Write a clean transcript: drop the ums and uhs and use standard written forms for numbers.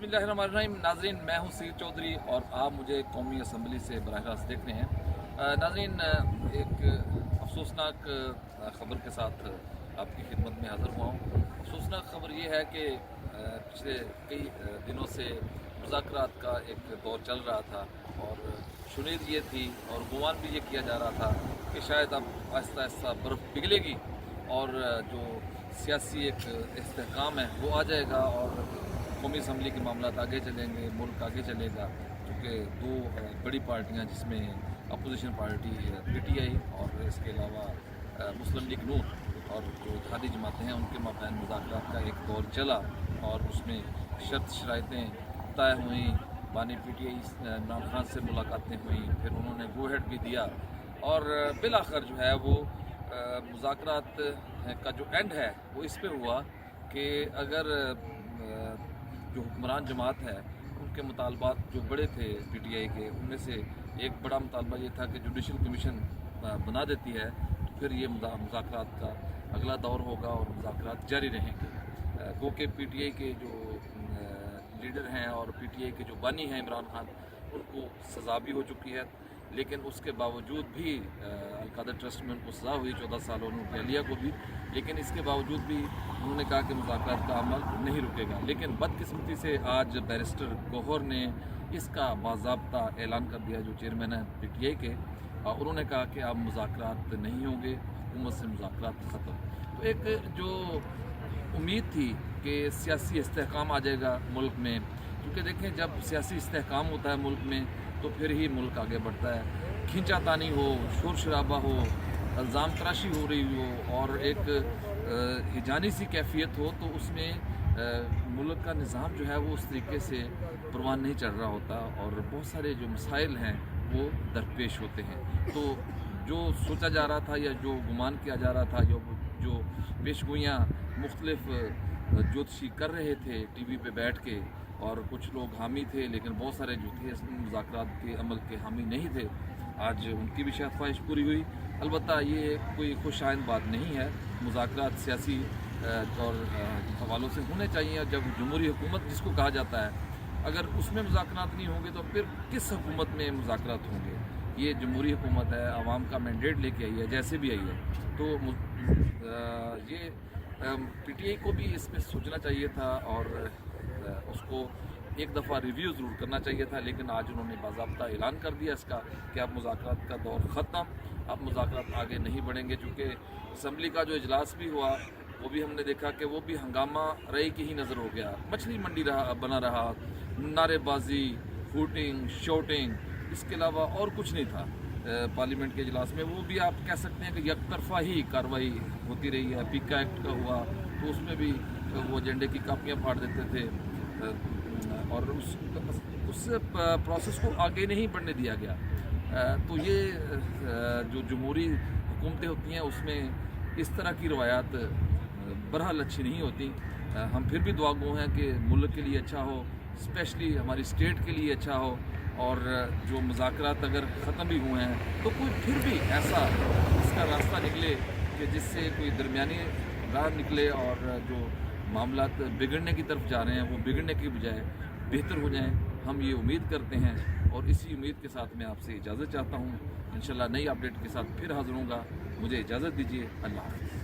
बिस्मिल्लाहिर्रहमानिर्रहीम। नाज़रीन, मैं हूँ सीर चौधरी और आप मुझे कौमी असम्बली से बराह रास्त देख रहे हैं। नाज़रीन, एक अफसोसनाक ख़बर के साथ आपकी खिदमत में हाज़िर हुआ हूँ। अफसोसनाक ख़बर ये है कि पिछले कई दिनों से मुज़ाकरात का एक दौर चल रहा था और शुनीद ये थी और गुमान भी ये किया जा रहा था कि शायद अब आहिस्ता आहिस्ता बर्फ़ पिघलेगी और जो सियासी एक इस्तेहकाम है वो आ जाएगा और कौमी असम्बली के मामला आगे चलेंगे, मुल्क आगे चलेगा। क्योंकि दो बड़ी पार्टियां जिसमें अपोजिशन पार्टी PTI और इसके अलावा मुस्लिम लीग नून और जो इत्तेहादी जमातें हैं उनके माबैन मुज़ाकरात का एक दौर चला और उसमें शर्त शराइतें तय हुई। बानी PTI इमरान खान से मुलाकातें हुई, फिर उन्होंने गो हेड भी दिया और बिलाखिर जो है वो मुज़ाकरात का जो एंड है वो इस पे हुआ कि अगर जो हुक्मरान जमात है उनके मुतालबात जो बड़े थे PTI के, उनमें से एक बड़ा मुतालबा ये था कि जुडिशल कमीशन बना देती है तो फिर ये मुज़ाकरात का अगला दौर होगा और मुज़ाकरात जारी रहेंगे। गो के PTI के जो लीडर हैं और PTI के जो बानी हैं इमरान खान, उनको सज़ा भी हो चुकी है, लेकिन उसके बावजूद भी अलकादर ट्रस्ट में उनको सज़ा हुई 14 साल उन्होंने लिया को भी, लेकिन इसके बावजूद भी उन्होंने कहा कि मुज़ाकरात का अमल नहीं रुकेगा। लेकिन बदकिस्मती से आज बैरिस्टर गौहर ने इसका बाज़ाब्ता ऐलान कर दिया, जो चेयरमैन है PTI के, और उन्होंने कहा कि अब मुज़ाकरात नहीं होंगे, हुकूमत से मुज़ाकरात ख़त्म। तो एक जो उम्मीद थी कि सियासी इस्तेहकाम आ जाएगा मुल्क में, क्योंकि देखें जब सियासी इस्तेहकाम होता है मुल्क में तो फिर ही मुल्क आगे बढ़ता है। खींचातानी हो, शोर शराबा हो, इल्ज़ाम तराशी हो रही हो और एक हिजानी सी कैफियत हो तो उसमें मुल्क का निज़ाम जो है वो उस तरीके से परवान नहीं चढ़ रहा होता और बहुत सारे जो मसाइल हैं वो दरपेश होते हैं। तो जो सोचा जा रहा था या जो गुमान किया जा रहा था, जो पेशगोइयाँ मुख्तलिफ ज्योतिषी कर रहे थे TV पे बैठ के, और कुछ लोग हामी थे लेकिन बहुत सारे जो थे मुज़ाकरात के अमल के हामी नहीं थे, आज उनकी भी शायद ख्वाहिश पूरी हुई। अलबत्ता ये कोई खुशाइंद बात नहीं है। मुज़ाकरात सियासी और हवालों से होने चाहिए। जब जमहूरी हुकूमत जिसको कहा जाता है, अगर उसमें मुज़ाकरात नहीं होंगे तो फिर किस हुकूमत में मुज़ाकरात होंगे? ये जमहूरी हुकूमत है, आवाम का मैंडेट लेके आई है, जैसे भी आई है। तो ये PTI को भी इसमें सोचना चाहिए था और उसको एक दफ़ा रिव्यू ज़रूर करना चाहिए था, लेकिन आज उन्होंने बाज़ाब्ता ऐलान कर दिया इसका कि अब मुज़ाकरात का दौर ख़त्म, अब मुज़ाकरात आगे नहीं बढ़ेंगे। चूँकि असम्बली का जो इजलास भी हुआ वो भी हमने देखा कि वो भी हंगामा रही की ही नज़र हो गया, मछली मंडी बना रहा, नारेबाजी, हूटिंग, शॉटिंग, इसके अलावा और कुछ नहीं था। पार्लियामेंट के इजलास में वो भी आप कह सकते हैं कि यकतरफा ही कार्रवाई होती रही है। PICA एक्ट का हुआ तो उसमें भी वो एजेंडे की कापियाँ फाड़ देते थे और उस प्रोसेस को आगे नहीं बढ़ने दिया गया। तो ये जो जमहूरी हुकूमतें होती हैं उसमें इस तरह की रवायात बहरहाल अच्छी नहीं होती। हम फिर भी दुआगो हैं कि मुल्क के लिए अच्छा हो, स्पेशली हमारी स्टेट के लिए अच्छा हो, और जो मुज़ाकरात अगर ख़त्म भी हुए हैं तो कोई फिर भी ऐसा इसका रास्ता निकले कि जिससे कोई दरमियानी राह निकले और जो मामलात बिगड़ने की तरफ जा रहे हैं वो बिगड़ने की बजाय बेहतर हो जाएं। हम ये उम्मीद करते हैं और इसी उम्मीद के साथ मैं आपसे इजाज़त चाहता हूँ। इंशाल्लाह नई अपडेट के साथ फिर हाज़िर होऊंगा। मुझे इजाज़त दीजिए। अल्लाह हाफ़िज़।